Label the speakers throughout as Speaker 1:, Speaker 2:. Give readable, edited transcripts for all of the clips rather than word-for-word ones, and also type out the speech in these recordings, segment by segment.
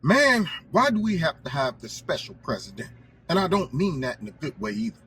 Speaker 1: Man, why do we have to have the special president? And I don't mean that in a good way either.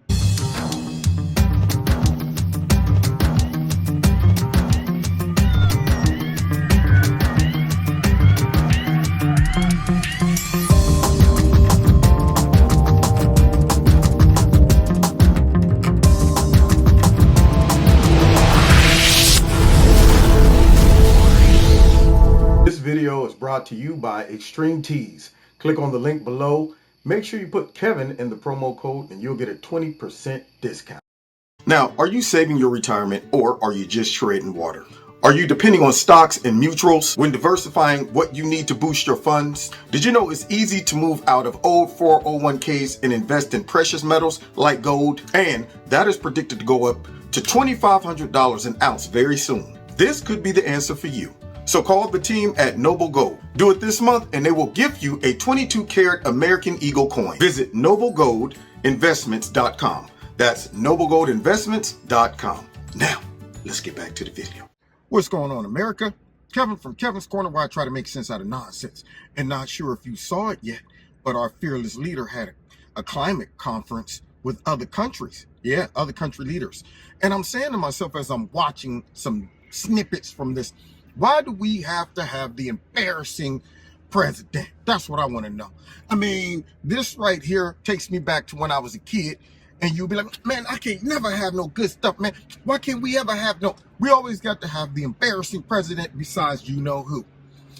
Speaker 2: This video is brought to you by Extreme Tees. Click on the link below. Make sure you put Kevin in the promo code and you'll get a 20% discount.
Speaker 1: Now, are you saving your retirement or are you just treading water? Are you depending on stocks and mutuals when diversifying what you need to boost your funds? Did you know it's easy to move out of old 401ks and invest in precious metals like gold? And that is predicted to go up to $2,500 an ounce very soon. This could be the answer for you. So call the team at Noble Gold. Do it this month and they will give you a 22-karat American Eagle coin. Visit noblegoldinvestments.com. That's noblegoldinvestments.com. Now, let's get back to the video. What's going on, America? Kevin from Kevin's Corner, where I try to make sense out of nonsense. And not sure if you saw it yet, but our fearless leader had a climate conference with other countries. Yeah, other country leaders. And I'm saying to myself as I'm watching some snippets from this, why do we have to have the embarrassing president? That's what I want to know. I mean, this right here takes me back to when I was a kid, and you'll be like, man, I can't never have no good stuff, man. Why can't we ever have no? We always got to have the embarrassing president besides you know who.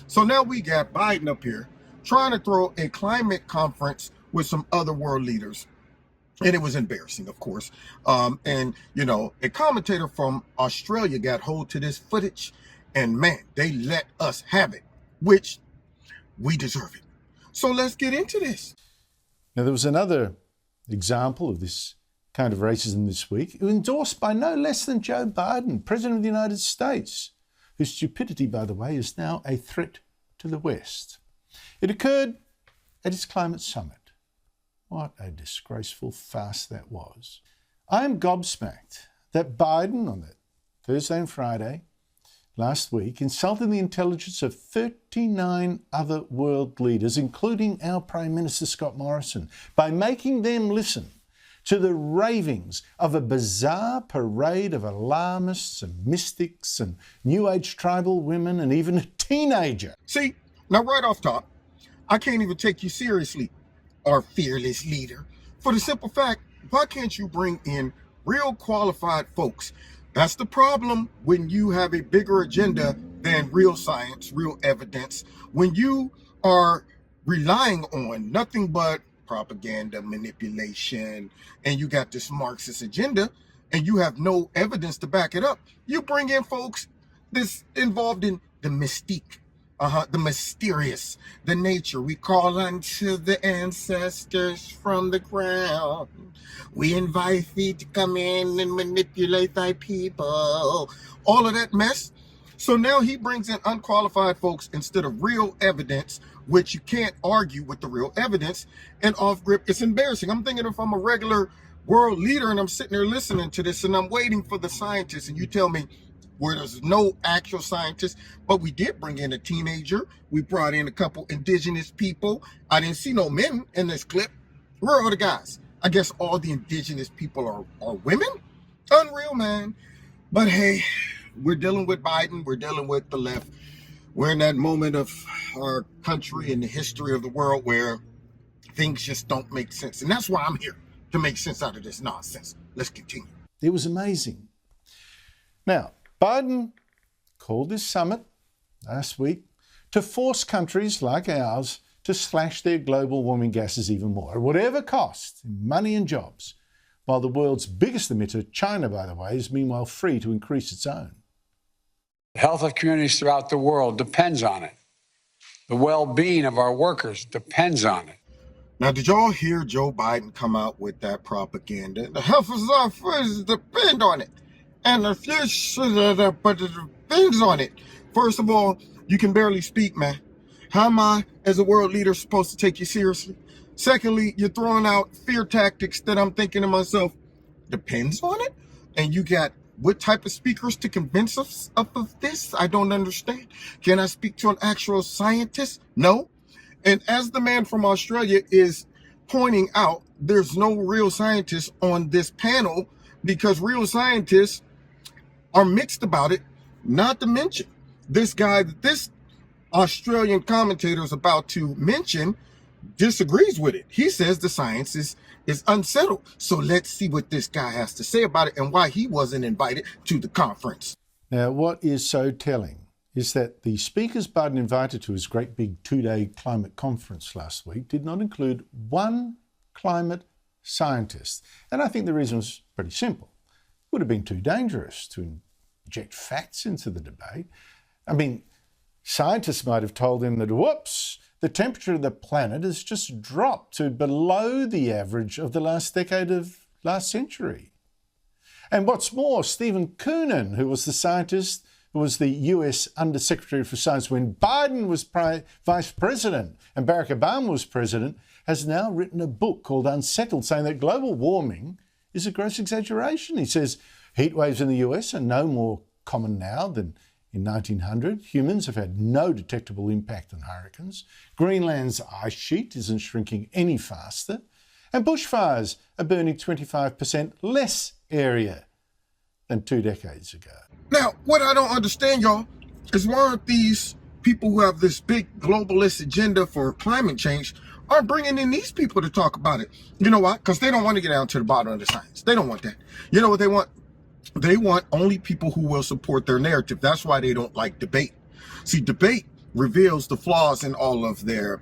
Speaker 1: So now we got Biden up here trying to throw a climate conference with some other world leaders. And it was embarrassing, of course. And, you know, a commentator from Australia got hold to this footage. And man, they let us have it, which we deserve it. So let's get into this.
Speaker 3: Now, there was another example of this kind of racism this week, endorsed by no less than Joe Biden, President of the United States, whose stupidity, by the way, is now a threat to the West. It occurred at his climate summit. What a disgraceful farce that was. I am gobsmacked that Biden, on that Thursday and Friday, last week, insulted the intelligence of 39 other world leaders, including our Prime Minister Scott Morrison, by making them listen to the ravings of a bizarre parade of alarmists and mystics and New Age tribal women and even a teenager.
Speaker 1: See, now right off top, I can't even take you seriously, our fearless leader, for the simple fact, why can't you bring in real qualified folks? That's the problem when you have a bigger agenda than real science, real evidence. When you are relying on nothing but propaganda, manipulation, and you got this Marxist agenda, and you have no evidence to back it up, you bring in folks that's involved in the mystique, the mysterious, the nature. We call unto the ancestors from the ground. We invite thee to come in and manipulate thy people. All of that mess. So now he brings in unqualified folks instead of real evidence, which you can't argue with the real evidence, and off grip. It's embarrassing. I'm thinking if I'm a regular world leader and I'm sitting there listening to this and I'm waiting for the scientists and you tell me where there's no actual scientists, but we did bring in a teenager. We brought in a couple indigenous people. I didn't see no men in this clip. Where are the guys? I guess all the indigenous people are women? Unreal, man. But hey, we're dealing with Biden. We're dealing with the left. We're in that moment of our country and the history of the world where things just don't make sense. And that's why I'm here, to make sense out of this nonsense. Let's continue.
Speaker 3: It was amazing. Now, Biden called this summit last week to force countries like ours to slash their global warming gases even more, at whatever cost, in money and jobs, while the world's biggest emitter, China, by the way, is meanwhile free to increase its own.
Speaker 4: The health of communities throughout the world depends on it. The well-being of our workers depends on it.
Speaker 1: Now, did y'all hear Joe Biden come out with that propaganda? The health of our workers depend on it. And the future, but it depends on it. First of all, you can barely speak, man. How am I, as a world leader, supposed to take you seriously? Secondly, you're throwing out fear tactics that I'm thinking to myself, depends on it? And you got what type of speakers to convince us of this? I don't understand. Can I speak to an actual scientist? No. And as the man from Australia is pointing out, there's no real scientists on this panel because real scientists are mixed about it, not to mention this guy that this Australian commentator is about to mention disagrees with it. He says the science is unsettled. So let's see what this guy has to say about it and why he wasn't invited to the conference.
Speaker 3: Now, what is so telling is that the speakers Biden invited to his great big 2-day climate conference last week did not include one climate scientist. And I think the reason was pretty simple. It would have been too dangerous to inject facts into the debate. I mean, scientists might have told him that, whoops, the temperature of the planet has just dropped to below the average of the last decade of last century. And what's more, Stephen Koonin, who was the scientist who was the US Undersecretary for Science when Biden was Vice President and Barack Obama was President, has now written a book called Unsettled, saying that global warming is a gross exaggeration. He says heat waves in the US are no more common now than in 1900. Humans have had no detectable impact on hurricanes. Greenland's ice sheet isn't shrinking any faster. And bushfires are burning 25% less area than 2 decades ago.
Speaker 1: Now, what I don't understand, y'all, is why aren't these people who have this big globalist agenda for climate change aren't bringing in these people to talk about it? You know why? Because they don't want to get down to the bottom of the science. They don't want that. You know what they want? They want only people who will support their narrative. That's why they don't like debate. See, debate reveals the flaws in all of their,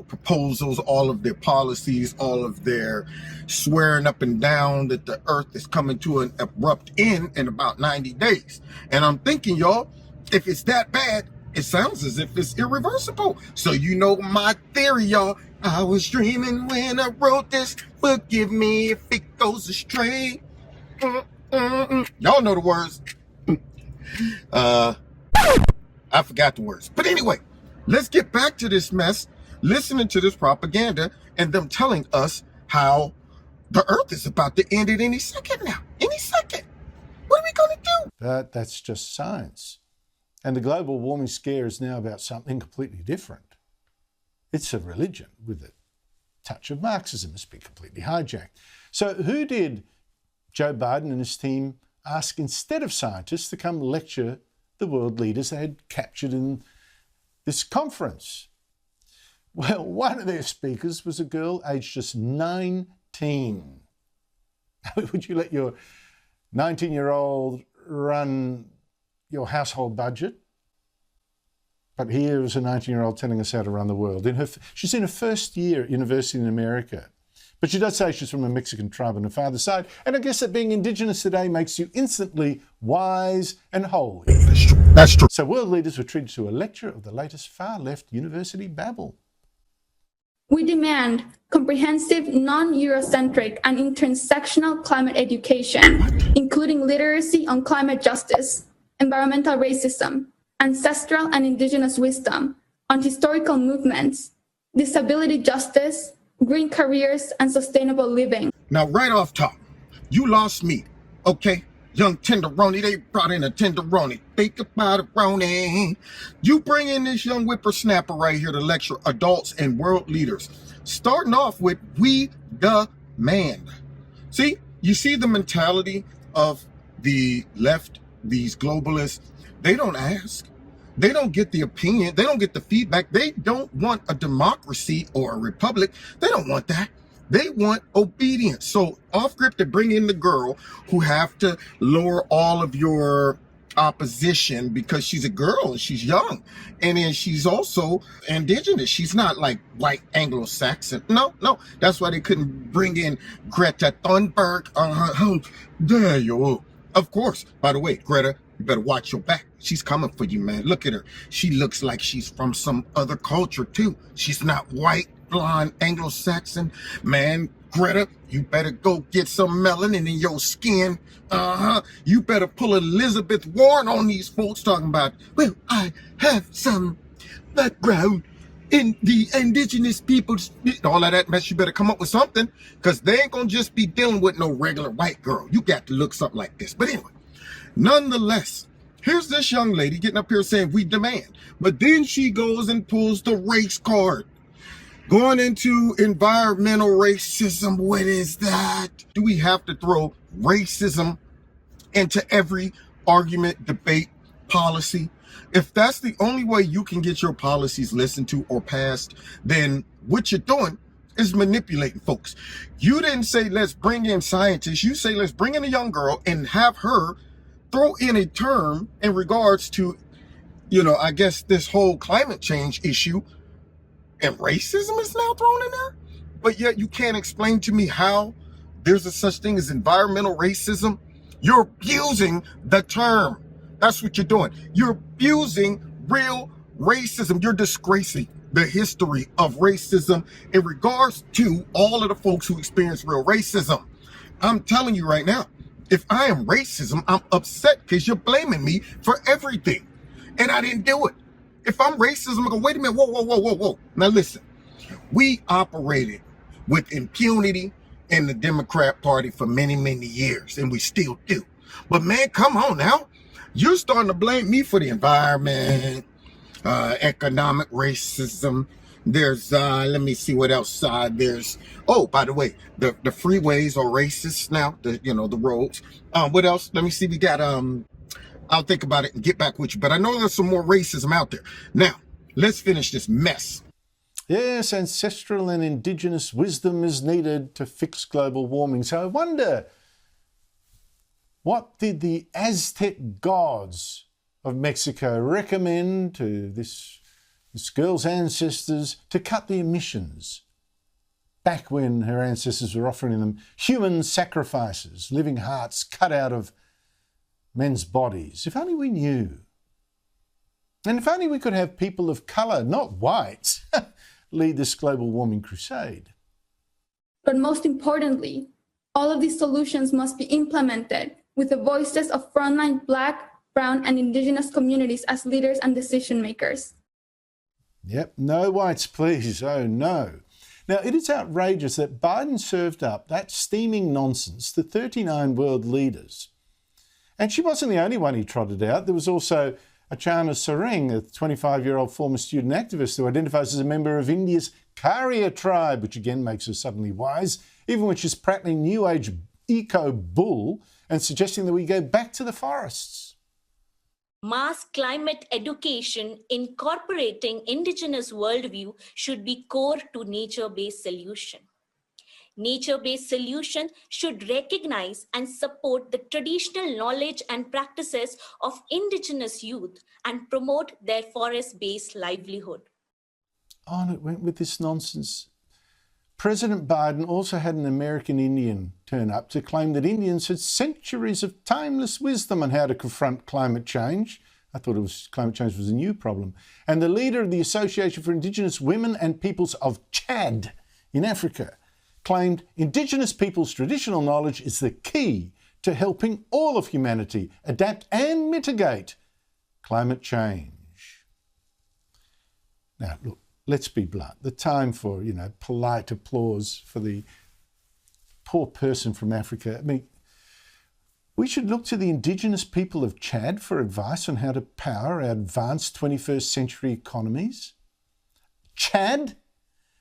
Speaker 1: proposals, all of their policies, all of their swearing up and down that the earth is coming to an abrupt end in about 90 days. And I'm thinking, y'all, if it's that bad, it sounds as if it's irreversible. So you know my theory, y'all. I was dreaming when I wrote this. Forgive me if it goes astray. Y'all know the words. I forgot the words. But anyway, let's get back to this mess, listening to this propaganda and them telling us how the earth is about to end at any second now. Any second. What are we going to do?
Speaker 3: But that's just science. And the global warming scare is now about something completely different. It's a religion with a touch of Marxism. It's been completely hijacked. So who did Joe Biden and his team ask instead of scientists to come lecture the world leaders they had captured in this conference? Well, one of their speakers was a girl aged just 19. Would you let your 19-year-old run your household budget? But here was a 19-year-old telling us how to run the world. She's in her first year at university in America. But she does say she's from a Mexican tribe on her father's side. And I guess that being Indigenous today makes you instantly wise and holy.
Speaker 1: That's true.
Speaker 3: So world leaders were treated to a lecture of the latest far-left university babble.
Speaker 5: We demand comprehensive, non-Eurocentric and intersectional climate education, including literacy on climate justice, environmental racism, ancestral and indigenous wisdom, on historical movements, disability justice, green careers, and sustainable living.
Speaker 1: Now, right off top, you lost me, okay? Young tenderoni, they brought in a tenderoni. Think about it, Roni. You bring in this young whippersnapper right here to lecture adults and world leaders. Starting off with, we demand. See, you see the mentality of the left, these globalists. They don't ask. They don't get the opinion. They don't get the feedback. They don't want a democracy or a republic. They don't want that. They want obedience. So off script, they bring in the girl who have to lower all of your opposition because she's a girl and she's young. And then she's also indigenous. She's not like white Anglo-Saxon. No. That's why they couldn't bring in Greta Thunberg. How dare you? Of course. By the way, Greta, you better watch your back. She's coming for you, man. Look at her. She looks like she's from some other culture, too. She's not white, blonde, Anglo-Saxon. Man, Greta, you better go get some melanin in your skin. You better pull Elizabeth Warren on these folks talking about, well, I have some background in the indigenous peoples. All of that mess, you better come up with something, because they ain't going to just be dealing with no regular white girl. You got to look something like this. But anyway, nonetheless, here's this young lady getting up here saying we demand. But then she goes and pulls the race card. Going into environmental racism, what is that? Do we have to throw racism into every argument, debate, policy? If that's the only way you can get your policies listened to or passed, then what you're doing is manipulating folks. You didn't say let's bring in scientists. You say let's bring in a young girl and have her throw in a term in regards to, I guess this whole climate change issue, and racism is now thrown in there. But yet you can't explain to me how there's a such thing as environmental racism. You're abusing the term. That's what you're doing. You're abusing real racism. You're disgracing the history of racism in regards to all of the folks who experience real racism. I'm telling you right now, if I am racism, I'm upset because you're blaming me for everything. And I didn't do it. If I'm racism, I go, wait a minute, whoa. Now listen, we operated with impunity in the Democrat Party for many, many years, and we still do. But man, come on now. You're starting to blame me for the environment, economic racism. There's, let me see what else. There's, oh, by the way, the freeways are racist now, the roads. What else? Let me see. We got, I'll think about it and get back with you. But I know there's some more racism out there. Now, let's finish this mess.
Speaker 3: Yes, ancestral and indigenous wisdom is needed to fix global warming. So I wonder, what did the Aztec gods of Mexico recommend to this girl's ancestors to cut the emissions back when her ancestors were offering them human sacrifices, living hearts cut out of men's bodies? If only we knew. And if only we could have people of colour, not whites, lead this global warming crusade.
Speaker 5: But most importantly, all of these solutions must be implemented with the voices of frontline Black, Brown, and Indigenous communities as leaders and decision makers.
Speaker 3: Yep, no whites, please. Oh, no. Now, it is outrageous that Biden served up that steaming nonsense to 39 world leaders. And she wasn't the only one he trotted out. There was also Achana Sareng, a 25-year-old former student activist who identifies as a member of India's Karya tribe, which again makes her suddenly wise, even when she's prattling New Age eco-bull and suggesting that we go back to the forests.
Speaker 6: Mass climate education incorporating Indigenous worldview should be core to nature-based solution. Nature-based solution should recognize and support the traditional knowledge and practices of Indigenous youth and promote their forest-based livelihood.
Speaker 3: On it went with this nonsense. President Biden also had an American Indian turn up to claim that Indians had centuries of timeless wisdom on how to confront climate change. I thought climate change was a new problem. And the leader of the Association for Indigenous Women and Peoples of Chad in Africa claimed Indigenous peoples' traditional knowledge is the key to helping all of humanity adapt and mitigate climate change. Now, look, let's be blunt. The time for, polite applause for the poor person from Africa. I mean, we should look to the Indigenous people of Chad for advice on how to power our advanced 21st century economies. Chad,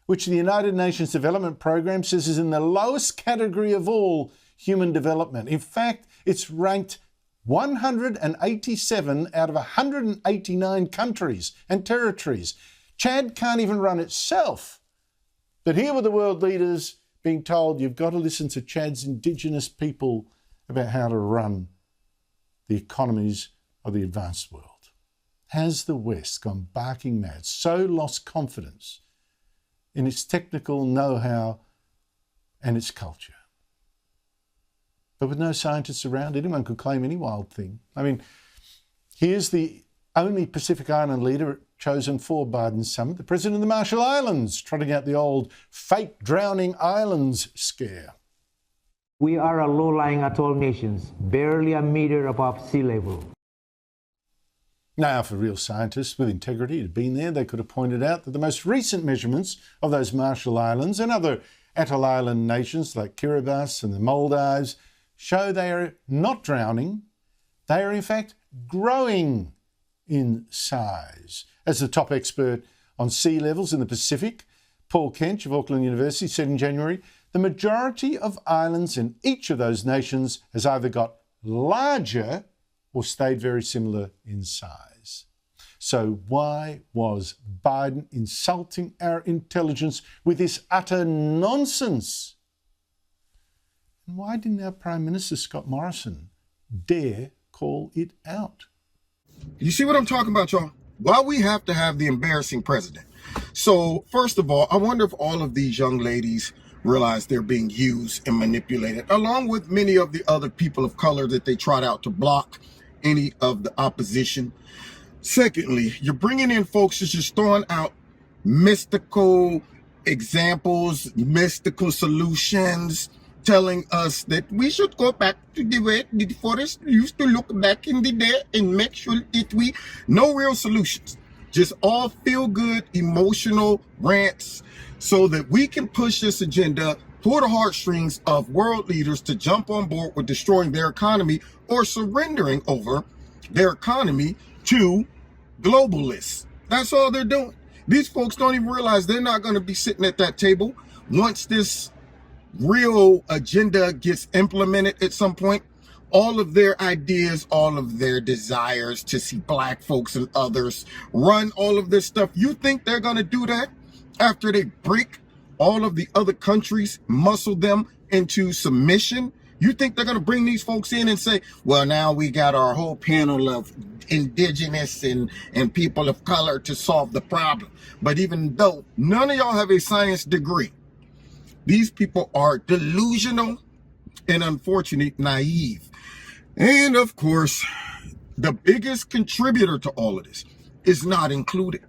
Speaker 3: which the United Nations Development Programme says is in the lowest category of all human development. In fact, it's ranked 187 out of 189 countries and territories. Chad can't even run itself. But here were the world leaders being told, you've got to listen to Chad's Indigenous people about how to run the economies of the advanced world. Has the West gone barking mad, so lost confidence in its technical know-how and its culture? But with no scientists around, anyone could claim any wild thing. I mean, here's the only Pacific Island leader chosen for Biden's summit, the President of the Marshall Islands, trotting out the old fake drowning islands scare.
Speaker 7: We are a low-lying atoll nation, barely a meter above sea level.
Speaker 3: Now, for real scientists with integrity who'd been there, they could have pointed out that the most recent measurements of those Marshall Islands and other atoll island nations like Kiribati and the Maldives show they are not drowning, they are in fact growing in size. As the top expert on sea levels in the Pacific Paul Kench of Auckland University said in January, the majority of islands in each of those nations has either got larger or stayed very similar in size. So why was Biden insulting our intelligence with this utter nonsense? And why didn't our Prime Minister, Scott Morrison, dare call it out?
Speaker 1: You see what I'm talking about, y'all? Why we have to have the embarrassing president? So, first of all, I wonder if all of these young ladies realize they're being used and manipulated, along with many of the other people of color that they trot out to block any of the opposition. Secondly, you're bringing in folks that's just throwing out mystical examples, mystical solutions, telling us that we should go back to the way the forest used to look back in the day and make sure that we, no real solutions, just all feel good, emotional rants so that we can push this agenda, pull the heartstrings of world leaders to jump on board with destroying their economy or surrendering over their economy to globalists. That's all they're doing. These folks don't even realize they're not going to be sitting at that table once this real agenda gets implemented at some point. All of their ideas, all of their desires to see black folks and others run all of this stuff. You think they're going to do that after they break all of the other countries, muscle them into submission? You think they're going to bring these folks in and say, well, now we got our whole panel of indigenous and people of color to solve the problem? But even though none of y'all have a science degree, these people are delusional and unfortunately naive. And of course, the biggest contributor to all of this is not included.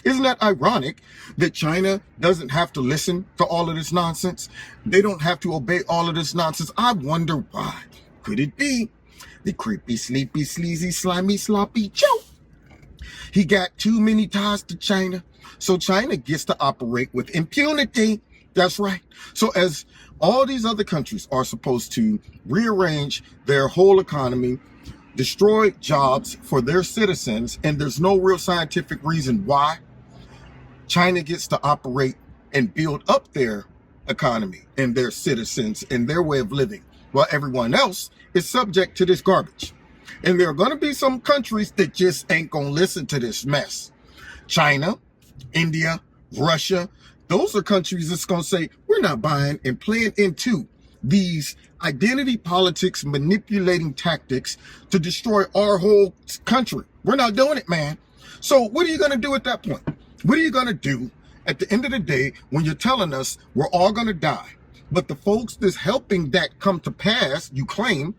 Speaker 1: Isn't that ironic that China doesn't have to listen to all of this nonsense? They don't have to obey all of this nonsense. I wonder why. Could it be the creepy, sleepy, sleazy, slimy, sloppy Joe? He got too many ties to China, so China gets to operate with impunity. That's right. So as all these other countries are supposed to rearrange their whole economy, destroy jobs for their citizens, and there's no real scientific reason why, China gets to operate and build up their economy and their citizens and their way of living, while everyone else is subject to this garbage. And there are going to be some countries that just ain't going to listen to this mess. China, India, Russia, those are countries that's going to say, we're not buying and playing into these identity politics manipulating tactics to destroy our whole country. We're not doing it, man. So what are you going to do at that point? What are you going to do at the end of the day when you're telling us we're all going to die, but the folks that's helping that come to pass, you claim,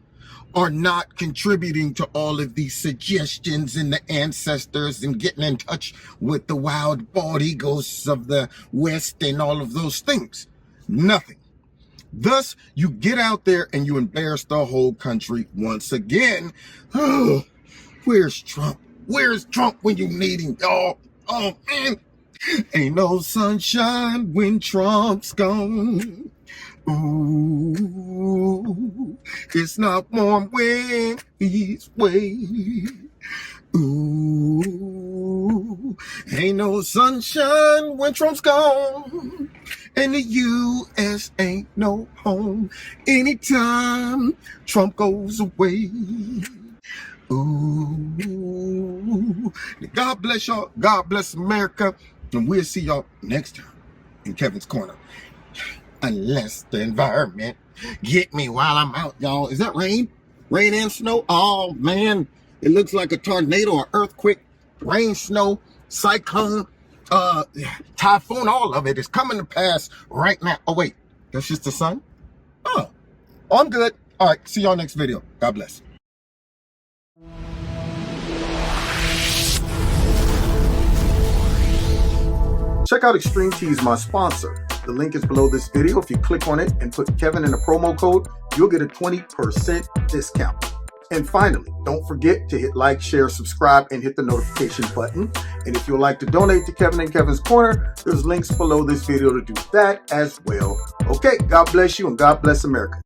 Speaker 1: are not contributing to all of these suggestions and the ancestors and getting in touch with the wild body ghosts of the West and all of those things? Nothing. Thus, you get out there and you embarrass the whole country once again. Oh, where's Trump? Where's Trump when you need him? Oh, man. Ain't no sunshine when Trump's gone. Ooh, it's not warm when he's away. Ooh, ain't no sunshine when Trump's gone. And the U.S. ain't no home anytime Trump goes away. Ooh, God bless y'all. God bless America. And we'll see y'all next time in Kevin's Corner. Unless the environment get me while I'm out, y'all. Is that rain? Rain and snow? Oh, man. It looks like a tornado, an earthquake, rain, snow, cyclone, typhoon. All of it is coming to pass right now. Oh, wait. That's just the sun? Oh, I'm good. All right. See y'all next video. God bless. Check out Extreme Teas, my sponsor. The link is below this video. If you click on it and put Kevin in the promo code, you'll get a 20% discount. And finally, don't forget to hit like, share, subscribe, and hit the notification button. And if you'd like to donate to Kevin and Kevin's Corner, there's links below this video to do that as well. Okay, God bless you and God bless America.